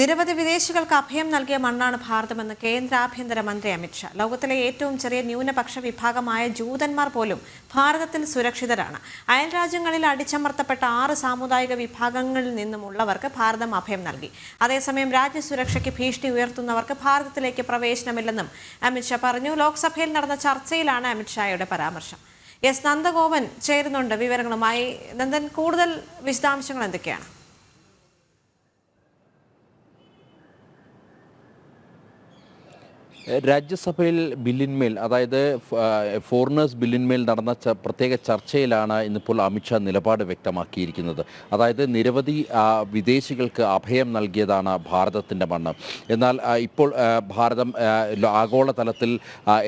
നിരവധി വിദേശികൾക്ക് അഭയം നൽകിയ മണ്ണാണ് ഭാരതമെന്ന് കേന്ദ്ര ആഭ്യന്തരമന്ത്രി അമിത്ഷാ. ലോകത്തിലെ ഏറ്റവും ചെറിയ ന്യൂനപക്ഷ വിഭാഗമായ ജൂതന്മാർ പോലും ഭാരതത്തിൽ സുരക്ഷിതരാണ്. അയൽരാജ്യങ്ങളിൽ അടിച്ചമർത്തപ്പെട്ട 6 സാമുദായിക വിഭാഗങ്ങളിൽ നിന്നുമുള്ളവർക്ക് ഭാരതം അഭയം നൽകി. അതേസമയം രാജ്യസുരക്ഷയ്ക്ക് ഭീഷണി ഉയർത്തുന്നവർക്ക് ഭാരതത്തിലേക്ക് പ്രവേശനമില്ലെന്നും അമിത്ഷാ പറഞ്ഞു. ലോക്സഭയിൽ നടന്ന ചർച്ചയിലാണ് അമിത്ഷായുടെ പരാമർശം. എസ് നന്ദഗോപൻ ചേരുന്നുണ്ട് വിവരങ്ങളുമായി. നന്ദൻ, കൂടുതൽ വിശദാംശങ്ങൾ എന്തൊക്കെയാണ്? രാജ്യസഭയിൽ ബില്ലിന്മേൽ, അതായത് ഫോറിനേഴ്സ് ബില്ലിന്മേൽ നടന്ന പ്രത്യേക ചർച്ചയിലാണ് ഇന്നിപ്പോൾ അമിത്ഷാ നിലപാട് വ്യക്തമാക്കിയിരിക്കുന്നത്. അതായത് നിരവധി വിദേശികൾക്ക് അഭയം നൽകിയതാണ് ഭാരതത്തിൻ്റെ മണ്ണ്. എന്നാൽ ഇപ്പോൾ ഭാരതം ആഗോളതലത്തിൽ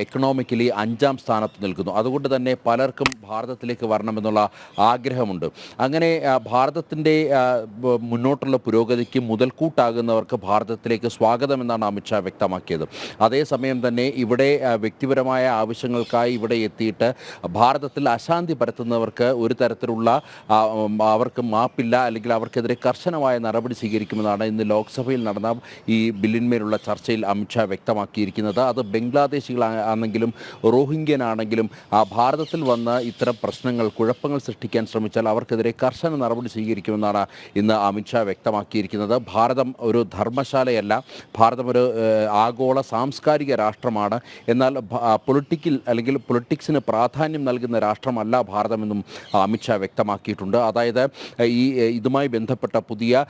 എക്കണോമിക്കലി 5ാം സ്ഥാനത്ത് നിൽക്കുന്നു. അതുകൊണ്ട് തന്നെ പലർക്കും ഭാരതത്തിലേക്ക് വരണമെന്നുള്ള ആഗ്രഹമുണ്ട്. അങ്ങനെ ഭാരതത്തിൻ്റെ മുന്നോട്ടുള്ള പുരോഗതിക്ക് മുതൽക്കൂട്ടാകുന്നവർക്ക് ഭാരതത്തിലേക്ക് സ്വാഗതമെന്നാണ് അമിത്ഷാ വ്യക്തമാക്കിയത്. അതേസമയം തന്നെ ഇവിടെ വ്യക്തിപരമായ ആവശ്യങ്ങൾക്കായി ഇവിടെ എത്തിയിട്ട് ഭാരതത്തിൽ അശാന്തി പരത്തുന്നവർക്ക് ഒരു തരത്തിലുള്ള അവർക്ക് മാപ്പില്ല, അല്ലെങ്കിൽ അവർക്കെതിരെ കർശനമായ നടപടി സ്വീകരിക്കുമെന്നാണ് ഇന്ന് ലോക്സഭയിൽ നടന്ന ഈ ബില്ലിന്മേലുള്ള ചർച്ചയിൽ അമിത്ഷാ വ്യക്തമാക്കിയിരിക്കുന്നത്. അത് ബംഗ്ലാദേശികളാണെങ്കിലും റോഹിംഗ്യനാണെങ്കിലും ഭാരതത്തിൽ വന്ന് ഇത്തരം പ്രശ്നങ്ങൾ, കുഴപ്പങ്ങൾ സൃഷ്ടിക്കാൻ ശ്രമിച്ചാൽ അവർക്കെതിരെ കർശന നടപടി സ്വീകരിക്കുമെന്നാണ് ഇന്ന് അമിത്ഷാ വ്യക്തമാക്കിയിരിക്കുന്നത്. ഭാരതം ഒരു ധർമ്മശാലയല്ല, ഭാരതം ഒരു ആഗോള സാംസ്കാരിക രാഷ്ട്രമാണ്. എന്നാൽ പൊളിറ്റിക്സിന് പ്രാധാന്യം നൽകുന്ന രാഷ്ട്രമല്ല ഭാരതമെന്നും അമിത്ഷാ വ്യക്തമാക്കിയിട്ടുണ്ട്. അതായത് ഇതുമായി ബന്ധപ്പെട്ട പുതിയ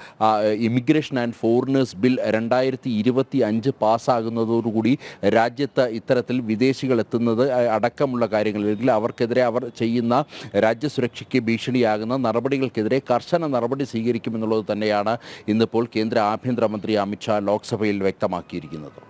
ഇമിഗ്രേഷൻ ആൻഡ് ഫോറിനേഴ്സ് ബിൽ 2025 പാസ്സാകുന്നതോടുകൂടി രാജ്യത്ത് ഇത്തരത്തിൽ വിദേശികൾ എത്തുന്നത് അടക്കമുള്ള കാര്യങ്ങൾ, അല്ലെങ്കിൽ അവർക്കെതിരെ അവർ ചെയ്യുന്ന രാജ്യസുരക്ഷയ്ക്ക് ഭീഷണിയാകുന്ന നടപടികൾക്കെതിരെ കർശന നടപടി സ്വീകരിക്കുമെന്നുള്ളത് തന്നെയാണ് ഇന്നിപ്പോൾ കേന്ദ്ര ആഭ്യന്തരമന്ത്രി അമിത്ഷാ ലോക്സഭയിൽ വ്യക്തമാക്കിയിരിക്കുന്നത്.